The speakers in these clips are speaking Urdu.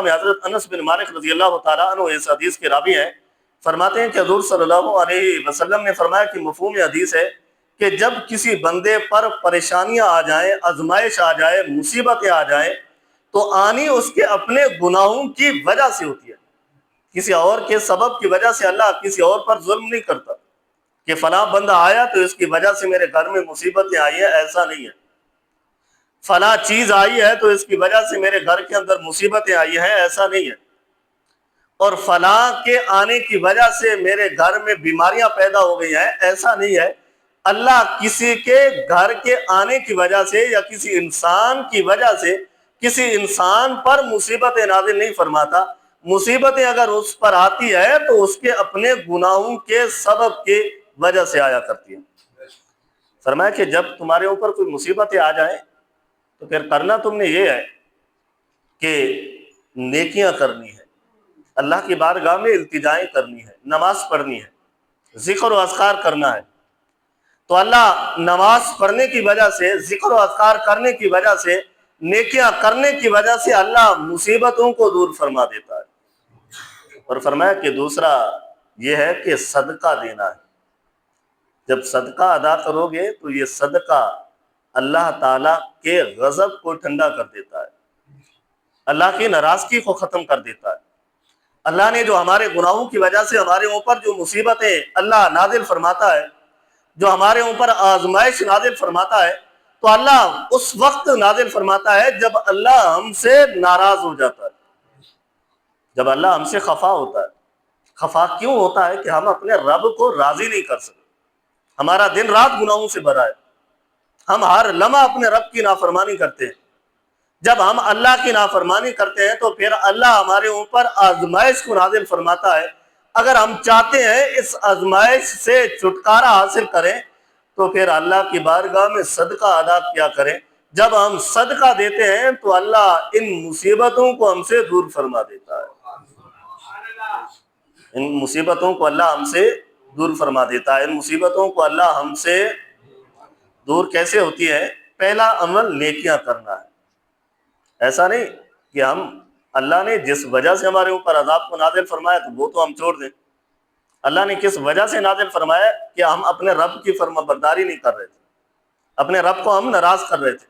مبارکہ میں حضرت انس بن مالک رضی اللہ تعالیٰ عنہ اس حدیث کے راوی ہیں، فرماتے ہیں کہ حضور صلی اللہ علیہ وسلم نے فرمایا کہ مفہوم حدیث ہے کہ جب کسی بندے پر پریشانیاں آ جائیں، آزمائش آ جائے، مصیبتیں آ جائیں، تو آنی اس کے اپنے گناہوں کی وجہ سے ہوتی ہے، کسی اور کے سبب کی وجہ سے۔ اللہ کسی اور پر ظلم نہیں کرتا کہ فلاں بندہ آیا تو اس کی وجہ سے میرے گھر میں مصیبتیں آئی ہیں، ایسا نہیں ہے۔ فلاں چیز آئی ہے تو اس کی وجہ سے میرے گھر کے اندر مصیبتیں آئی ہیں، ایسا نہیں ہے۔ اور فلاں کے آنے کی وجہ سے میرے گھر میں بیماریاں پیدا ہو گئی ہیں، ایسا نہیں ہے۔ اللہ کسی کے گھر کے آنے کی وجہ سے یا کسی انسان کی وجہ سے کسی انسان پر مصیبتیں نازل نہیں فرماتا۔ مصیبتیں اگر اس پر آتی ہے تو اس کے اپنے گناہوں کے سبب کی وجہ سے آیا کرتی ہیں۔ فرمایا کہ جب تمہارے اوپر کوئی مصیبتیں آ جائیں تو پھر کرنا تم نے یہ ہے کہ نیکیاں کرنی ہے، اللہ کی بارگاہ میں التجائیں کرنی ہے، نماز پڑھنی ہے، ذکر و اذکار کرنا ہے۔ تو اللہ نماز پڑھنے کی وجہ سے، ذکر و اذکار کرنے کی وجہ سے، نیکیاں کرنے کی وجہ سے اللہ مصیبتوں کو دور فرما دیتا ہے۔ اور فرمایا کہ دوسرا یہ ہے کہ صدقہ دینا ہے۔ جب صدقہ ادا کرو گے تو یہ صدقہ اللہ تعالیٰ کے غضب کو ٹھنڈا کر دیتا ہے، اللہ کی ناراضگی کو ختم کر دیتا ہے۔ اللہ نے جو ہمارے گناہوں کی وجہ سے ہمارے اوپر جو مصیبتیں اللہ نازل فرماتا ہے، جو ہمارے اوپر آزمائش نازل فرماتا ہے، تو اللہ اس وقت نازل فرماتا ہے جب اللہ ہم سے ناراض ہو جاتا ہے، جب اللہ ہم سے خفا ہوتا ہے۔ خفا کیوں ہوتا ہے؟ کہ ہم اپنے رب کو راضی نہیں کر سکتے، ہمارا دن رات گناہوں سے بھرا ہے، ہم ہر لمحہ اپنے رب کی نافرمانی کرتے ہیں۔ جب ہم اللہ کی نافرمانی کرتے ہیں تو پھر اللہ ہمارے اوپر آزمائش کو نازل فرماتا ہے۔ اگر ہم چاہتے ہیں اس آزمائش سے چھٹکارا حاصل کریں تو پھر اللہ کی بارگاہ میں صدقہ ادا کیا کریں۔ جب ہم صدقہ دیتے ہیں تو اللہ ان مصیبتوں کو ہم سے دور فرما دیتا ہے، ان مصیبتوں کو اللہ ہم سے دور فرما دیتا ہے۔ ان مصیبتوں کو اللہ ہم سے دور کیسے ہوتی ہے؟ پہلا عمل نیکیاں کرنا ہے۔ ایسا نہیں کہ ہم اللہ نے جس وجہ سے ہمارے اوپر عذاب کو نازل فرمایا تو وہ تو ہم چھوڑ دیں۔ اللہ نے کس وجہ سے نازل فرمایا؟ کہ ہم اپنے رب کی فرما برداری نہیں کر رہے تھے، اپنے رب کو ہم ناراض کر رہے تھے۔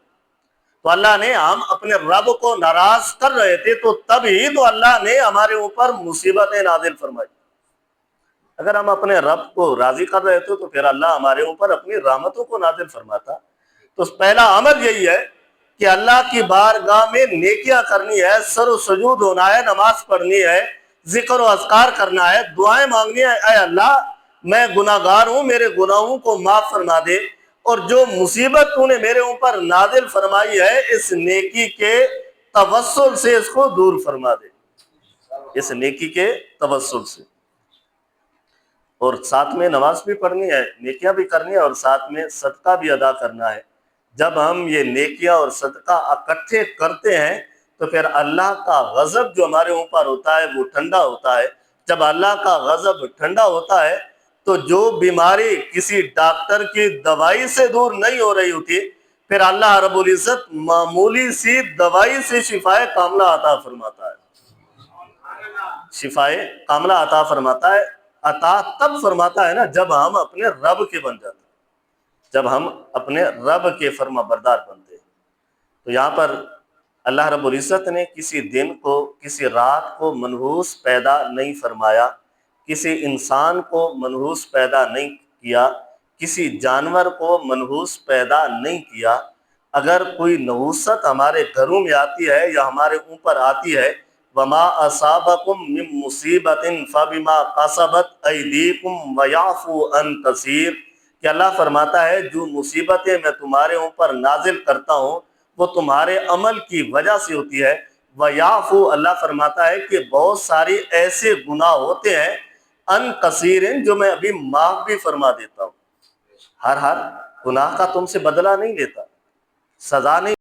تو اللہ نے، ہم اپنے رب کو ناراض کر رہے تھے تو تب ہی تو اللہ نے ہمارے اوپر مصیبتیں نازل فرمائی۔ اگر ہم اپنے رب کو راضی کر رہے تھے تو پھر اللہ ہمارے اوپر اپنی رحمتوں کو نازل فرماتا۔ تو پہلا عمل یہی ہے کہ اللہ کی بارگاہ میں نیکیاں کرنی ہے، سر و سجود ہونا ہے، نماز پڑھنی ہے، ذکر و اذکار کرنا ہے، دعائیں مانگنی ہے۔ اے اللہ، میں گناہ گار ہوں، میرے گناہوں کو معاف فرما دے، اور جو مصیبت تو نے میرے اوپر نازل فرمائی ہے اس نیکی کے توسل سے اس کو دور فرما دے، اس نیکی کے توسل سے۔ اور ساتھ میں نماز بھی پڑھنی ہے، نیکیاں بھی کرنی ہے، اور ساتھ میں صدقہ بھی ادا کرنا ہے۔ جب ہم یہ نیکیاں اور صدقہ اکٹھے کرتے ہیں تو پھر اللہ کا غضب جو ہمارے اوپر ہوتا ہے وہ ٹھنڈا ہوتا ہے۔ جب اللہ کا غضب ٹھنڈا ہوتا ہے تو جو بیماری کسی ڈاکٹر کی دوائی سے دور نہیں ہو رہی ہوتی، پھر اللہ رب العزت معمولی سی دوائی سے شفائے کاملہ عطا فرماتا ہے۔ شفائے کاملہ عطا فرماتا ہے۔ عطا تب فرماتا ہے نا جب ہم اپنے رب کے بن جاتے ہیں، جب ہم اپنے رب کے فرما بردار بنتے ہیں۔ تو یہاں پر اللہ رب العزت نے کسی دن کو، کسی رات کو منحوس پیدا نہیں فرمایا، کسی انسان کو منحوس پیدا نہیں کیا، کسی جانور کو منحوس پیدا نہیں کیا۔ اگر کوئی نحوست ہمارے گھروں میں آتی ہے یا ہمارے اوپر آتی ہے، وَمَا أَصَابَكُم مِّن مُّصِيبَةٍ فَبِمَا كَسَبَتْ أَيْدِيكُمْ وَيَعْفُو عَن كَثِيرٍ، کہ اللہ فرماتا ہے جو مصیبتیں میں تمہارے اوپر نازل کرتا ہوں وہ تمہارے عمل کی وجہ سے ہوتی ہے۔ وَيَعْفُو، اللہ فرماتا ہے کہ بہت ساری ایسے گناہ ہوتے ہیں ان کثیرن جو میں ابھی معاف بھی فرما دیتا ہوں۔ ہر گناہ کا تم سے بدلہ نہیں لیتا، سزا نہیں